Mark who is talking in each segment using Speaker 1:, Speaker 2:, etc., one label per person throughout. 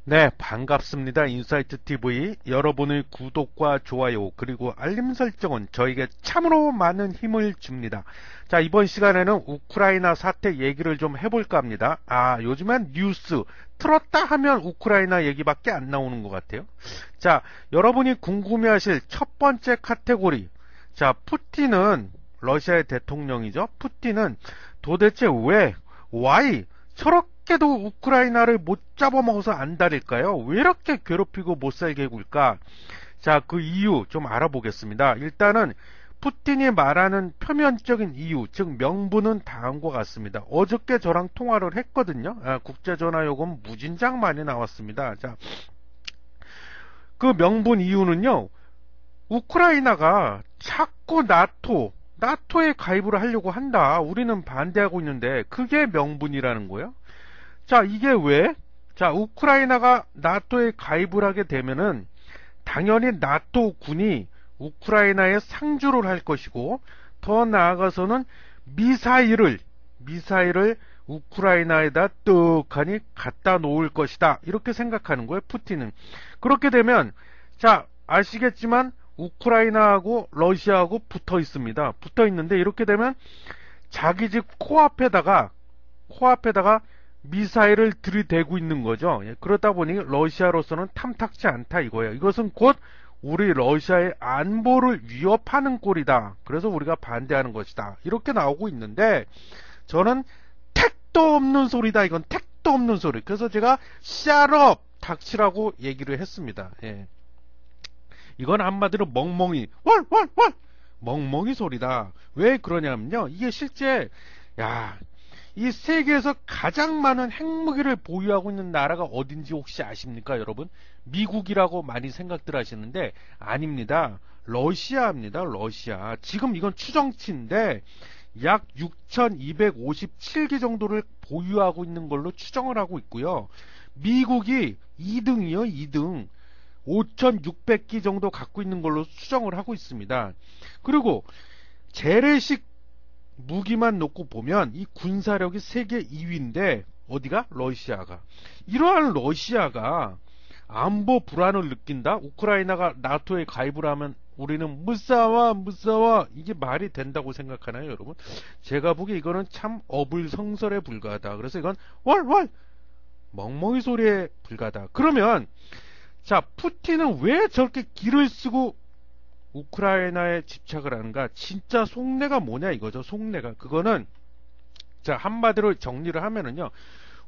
Speaker 1: 네, 반갑습니다. 인사이트 TV. 여러분의 구독과 좋아요, 그리고 알림 설정은 저에게 참으로 많은 힘을 줍니다. 자, 이번 시간에는 우크라이나 사태 얘기를 좀 해볼까 합니다. 요즘엔 뉴스 틀었다 하면 우크라이나 얘기밖에 안 나오는 것 같아요. 자, 여러분이 궁금해하실 첫 번째 카테고리. 자, 푸틴은 러시아의 대통령이죠. 푸틴은 도대체 why 저렇게도 우크라이나를 못 잡아먹어서 안달일까요? 왜 이렇게 괴롭히고 못 살게 굴까? 자, 그 이유 좀 알아보겠습니다. 일단은 푸틴이 말하는 표면적인 이유, 즉 명분은 다음과 같습니다. 어저께 저랑 통화를 했거든요. 국제전화요금 무진장 많이 나왔습니다. 자, 그 명분 이유는요. 우크라이나가 자꾸 나토에 가입을 하려고 한다. 우리는 반대하고 있는데 그게 명분이라는 거예요. 자, 이게 왜? 자, 우크라이나가 나토에 가입을 하게 되면은 당연히 나토 군이 우크라이나에 상주를 할 것이고, 더 나아가서는 미사일을 우크라이나에다 떡하니 갖다 놓을 것이다. 이렇게 생각하는 거예요, 푸틴은. 그렇게 되면, 자, 아시겠지만 우크라이나하고 러시아하고 붙어 있습니다. 붙어 있는데 이렇게 되면 자기 집 코앞에다가 미사일을 들이대고 있는 거죠. 그러다 보니 러시아로서는 탐탁지 않다 이거예요. 이것은 곧 우리 러시아의 안보를 위협하는 꼴이다. 그래서 우리가 반대하는 것이다. 이렇게 나오고 있는데 저는 택도 없는 소리다. 이건 택도 없는 소리. 그래서 제가 shut up, 닥치라고 얘기를 했습니다. 예. 이건 한마디로 멍멍이 멍멍이 소리다. 왜 그러냐면요. 이게 실제 이 세계에서 가장 많은 핵무기를 보유하고 있는 나라가 어딘지 혹시 아십니까, 여러분? 미국이라고 많이 생각들 하시는데 아닙니다. 러시아입니다. 러시아. 지금 이건 추정치인데 약 6,257기 정도를 보유하고 있는 걸로 추정을 하고 있고요. 미국이 2등이요, 2등. 5,600기 정도 갖고 있는 걸로 추정을 하고 있습니다. 그리고 재래식 무기만 놓고 보면 이 군사력이 세계 2위인데 어디가? 러시아가. 이러한 러시아가 안보 불안을 느낀다? 우크라이나가 나토에 가입을 하면 우리는 무사와 이게 말이 된다고 생각하나요, 여러분? 제가 보기에 이거는 참 어불성설에 불과하다. 그래서 이건 멍멍이 소리에 불과하다. 그러면 자, 푸틴은 왜 저렇게 기를 쓰고 우크라이나에 집착을 하는가? 진짜 속내가 뭐냐 이거죠. 속내가. 그거는 자, 한마디로 정리를 하면은요.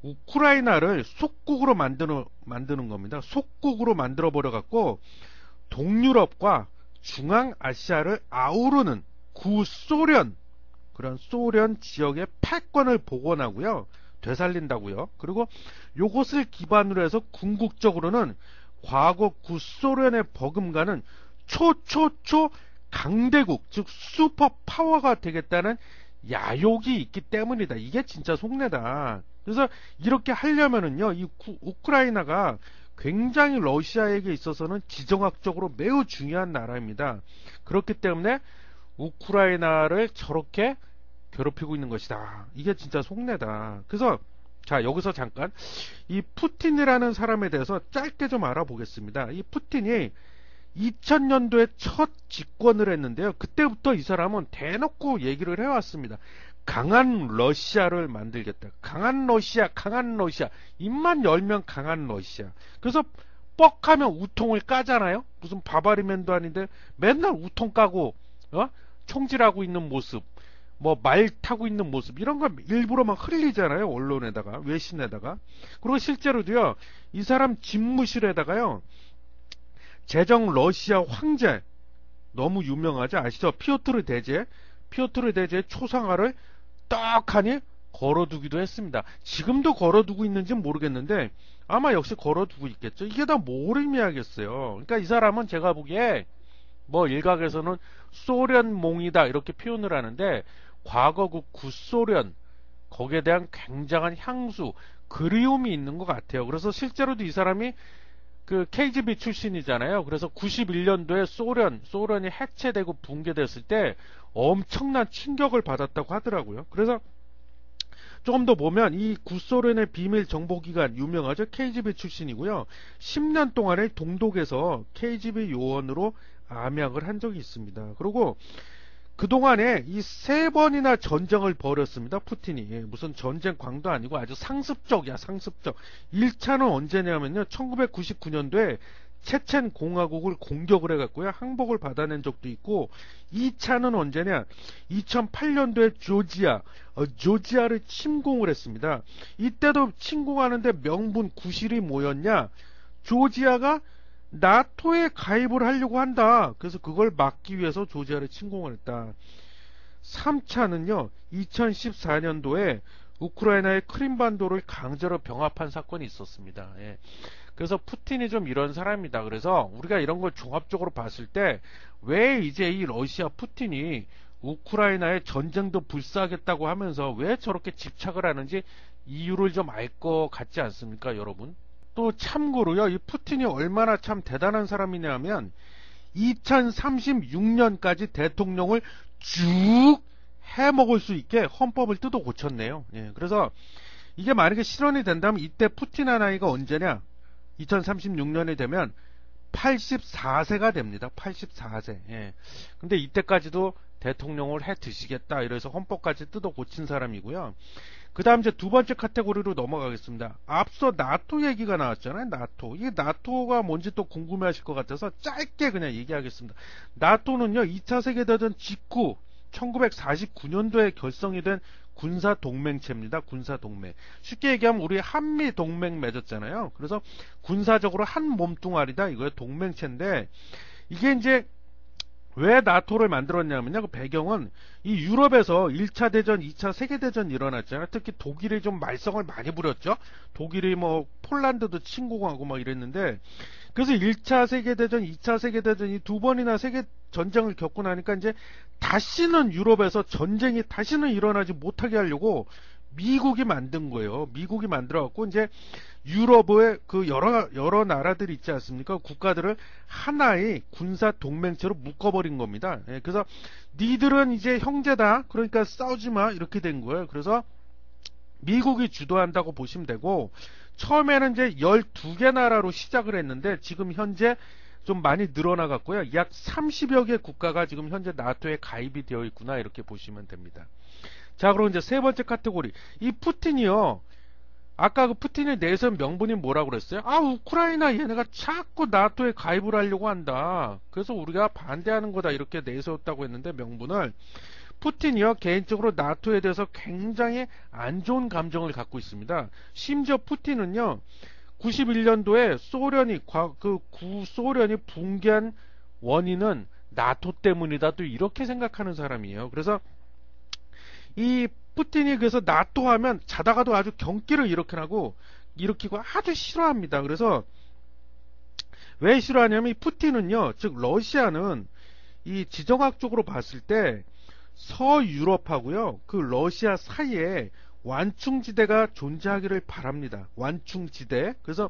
Speaker 1: 우크라이나를 속국으로 만드는 겁니다. 속국으로 만들어 버려 갖고 동유럽과 중앙아시아를 아우르는 구소련, 그런 소련 지역의 패권을 복원하고요. 되살린다고요. 그리고 요것을 기반으로 해서 궁극적으로는 과거 구소련의 버금가는 초 강대국, 즉 슈퍼 파워가 되겠다는 야욕이 있기 때문이다. 이게 진짜 속내다. 그래서 이렇게 하려면은요, 이 우크라이나가 굉장히 러시아에게 있어서는 지정학적으로 매우 중요한 나라입니다. 그렇기 때문에 우크라이나를 저렇게 괴롭히고 있는 것이다. 이게 진짜 속내다. 그래서 자, 여기서 잠깐 이 푸틴이라는 사람에 대해서 짧게 좀 알아보겠습니다. 이 푸틴이 2000년도에 첫 집권을 했는데요. 그때부터 이 사람은 대놓고 얘기를 해왔습니다. 강한 러시아를 만들겠다. 강한 러시아. 입만 열면 강한 러시아. 그래서 뻑하면 우통을 까잖아요. 무슨 바바리맨도 아닌데 맨날 우통 까고 총질하고 있는 모습, 뭐 말 타고 있는 모습, 이런 거 일부러 막 흘리잖아요. 언론에다가, 외신에다가. 그리고 실제로도요, 이 사람 집무실에다가요, 제정 러시아 황제, 너무 유명하죠? 아시죠? 피오트르 대제의 초상화를 떡하니 걸어두기도 했습니다. 지금도 걸어두고 있는지는 모르겠는데 아마 역시 걸어두고 있겠죠. 이게 다 뭘 의미하겠어요. 그러니까 이 사람은 제가 보기에 뭐 일각에서는 소련몽이다 이렇게 표현을 하는데 과거 그 구소련 거기에 대한 굉장한 향수, 그리움이 있는 것 같아요. 그래서 실제로도 이 사람이 그 KGB 출신이잖아요. 그래서 91년도에 소련이 해체되고 붕괴됐을 때 엄청난 충격을 받았다고 하더라고요. 그래서 좀 더 보면 이 구소련의 비밀 정보기관 유명하죠. KGB 출신이고요. 10년 동안에 동독에서 KGB 요원으로 암약을 한 적이 있습니다. 그리고 그동안에 이 3번이나 전쟁을 벌였습니다. 푸틴이. 무슨 전쟁 광도 아니고 아주 상습적이야, 상습적. 1차는 언제냐면요. 1999년도에 체첸 공화국을 공격을 해갖고요. 항복을 받아낸 적도 있고, 2차는 언제냐? 2008년도에 조지아를 침공을 했습니다. 이때도 침공하는데 명분 구실이 뭐였냐? 조지아가 나토에 가입을 하려고 한다. 그래서 그걸 막기 위해서 조지아를 침공을 했다. 3차는요, 2014년도에 우크라이나의 크림반도를 강제로 병합한 사건이 있었습니다. 예. 그래서 푸틴이 좀 이런 사람이다. 그래서 우리가 이런 걸 종합적으로 봤을 때 왜 이제 이 러시아 푸틴이 우크라이나에 전쟁도 불사하겠다고 하면서 왜 저렇게 집착을 하는지 이유를 좀 알 것 같지 않습니까, 여러분? 또 참고로요, 이 푸틴이 얼마나 참 대단한 사람이냐면 2036년까지 대통령을 쭉 해먹을 수 있게 헌법을 뜯어 고쳤네요. 예, 그래서 이게 만약에 실현이 된다면 이때 푸틴의 나이가 언제냐? 2036년이 되면 84세가 됩니다. 84세. 예. 근데 이때까지도 대통령을 해 드시겠다. 이래서 헌법까지 뜯어 고친 사람이고요. 그 다음 이제 두 번째 카테고리로 넘어가겠습니다. 앞서 나토 얘기가 나왔잖아요. 나토. 이게 나토가 뭔지 또 궁금해 하실 것 같아서 짧게 그냥 얘기하겠습니다. 나토는요, 2차 세계대전 직후 1949년도에 결성이 된 군사동맹체입니다. 군사동맹. 쉽게 얘기하면 우리 한미동맹 맺었잖아요. 그래서 군사적으로 한 몸뚱아리다. 이거예요. 동맹체인데, 이게 이제 왜 나토를 만들었냐면요. 그 배경은 이 유럽에서 1차 대전, 2차 세계대전이 일어났잖아요. 특히 독일이 좀 말썽을 많이 부렸죠. 독일이 뭐 폴란드도 침공하고 막 이랬는데, 그래서 1차 세계대전, 2차 세계대전 이 두 번이나 세계전쟁을 겪고 나니까 이제 다시는 유럽에서 전쟁이 다시는 일어나지 못하게 하려고 미국이 만든 거예요. 미국이 만들어갖고 이제 유럽의 그 여러 나라들이 있지 않습니까? 국가들을 하나의 군사 동맹체로 묶어버린 겁니다. 예, 그래서 니들은 이제 형제다. 그러니까 싸우지 마. 이렇게 된 거예요. 그래서 미국이 주도한다고 보시면 되고, 처음에는 이제 12개 나라로 시작을 했는데 지금 현재 좀 많이 늘어나갔고요. 약 30여 개 국가가 지금 현재 나토에 가입이 되어 있구나. 이렇게 보시면 됩니다. 자, 그럼 이제 세 번째 카테고리. 이 푸틴이요. 아까 그 푸틴이 내세운 명분이 뭐라고 그랬어요? 아, 우크라이나 얘네가 자꾸 나토에 가입을 하려고 한다. 그래서 우리가 반대하는 거다. 이렇게 내세웠다고 했는데 명분을 푸틴이요. 개인적으로 나토에 대해서 굉장히 안 좋은 감정을 갖고 있습니다. 심지어 푸틴은요. 91년도에 구소련이 붕괴한 원인은 나토 때문이다. 또 이렇게 생각하는 사람이에요. 그래서 이 푸틴이 그래서 나토 하면 자다가도 아주 경기를 일으키고 아주 싫어합니다. 그래서 왜 싫어하냐면 이 푸틴은요, 즉 러시아는 이 지정학적으로 봤을 때 서유럽하고요, 그 러시아 사이에 완충지대가 존재하기를 바랍니다. 완충지대. 그래서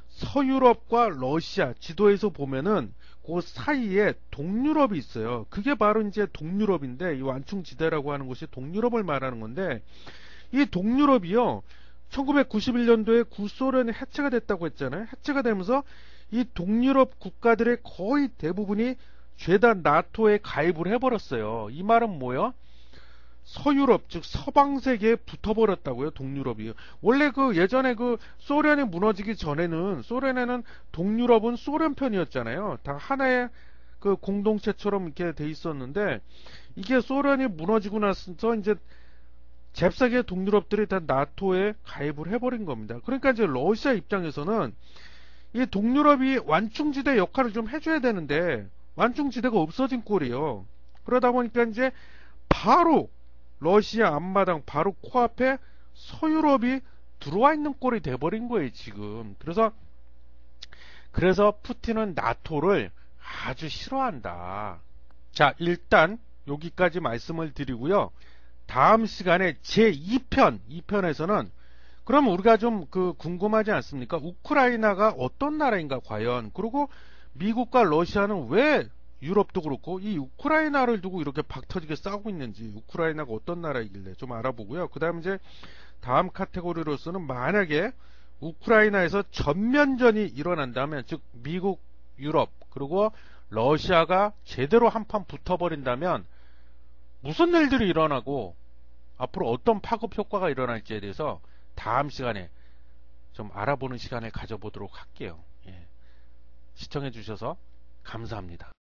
Speaker 1: 서유럽과 러시아 지도에서 보면은 그 사이에 동유럽이 있어요. 그게 바로 이제 동유럽인데, 이 완충지대라고 하는 곳이 동유럽을 말하는 건데, 이 동유럽이요, 1991년도에 구소련이 해체가 됐다고 했잖아요. 해체가 되면서 이 동유럽 국가들의 거의 대부분이 죄다 나토에 가입을 해버렸어요. 이 말은 뭐예요? 서유럽, 즉 서방 세계에 붙어버렸다고요. 동유럽이요. 원래 그 예전에 그 소련이 무너지기 전에는, 소련에는 동유럽은 소련 편이었잖아요. 다 하나의 그 공동체처럼 이렇게 돼 있었는데, 이게 소련이 무너지고 나서 이제 잽싸게 동유럽들이 다 나토에 가입을 해버린 겁니다. 그러니까 이제 러시아 입장에서는 이 동유럽이 완충지대 역할을 좀 해줘야 되는데 완충지대가 없어진 꼴이에요. 그러다 보니까 이제 바로 러시아 앞마당 바로 코앞에 서유럽이 들어와 있는 꼴이 돼버린 거예요, 지금. 그래서 푸틴은 나토를 아주 싫어한다. 자, 일단 여기까지 말씀을 드리고요. 다음 시간에 제2편, 2편에서는 그럼 우리가 좀 궁금하지 않습니까? 우크라이나가 어떤 나라인가 과연, 그리고 미국과 러시아는 왜 유럽도 그렇고 이 우크라이나를 두고 이렇게 박터지게 싸우고 있는지, 우크라이나가 어떤 나라이길래 좀 알아보고요. 그 다음 이제 다음 카테고리로서는 만약에 우크라이나에서 전면전이 일어난다면, 즉 미국, 유럽 그리고 러시아가 제대로 한판 붙어버린다면 무슨 일들이 일어나고 앞으로 어떤 파급 효과가 일어날지에 대해서 다음 시간에 좀 알아보는 시간을 가져보도록 할게요. 예. 시청해 주셔서 감사합니다.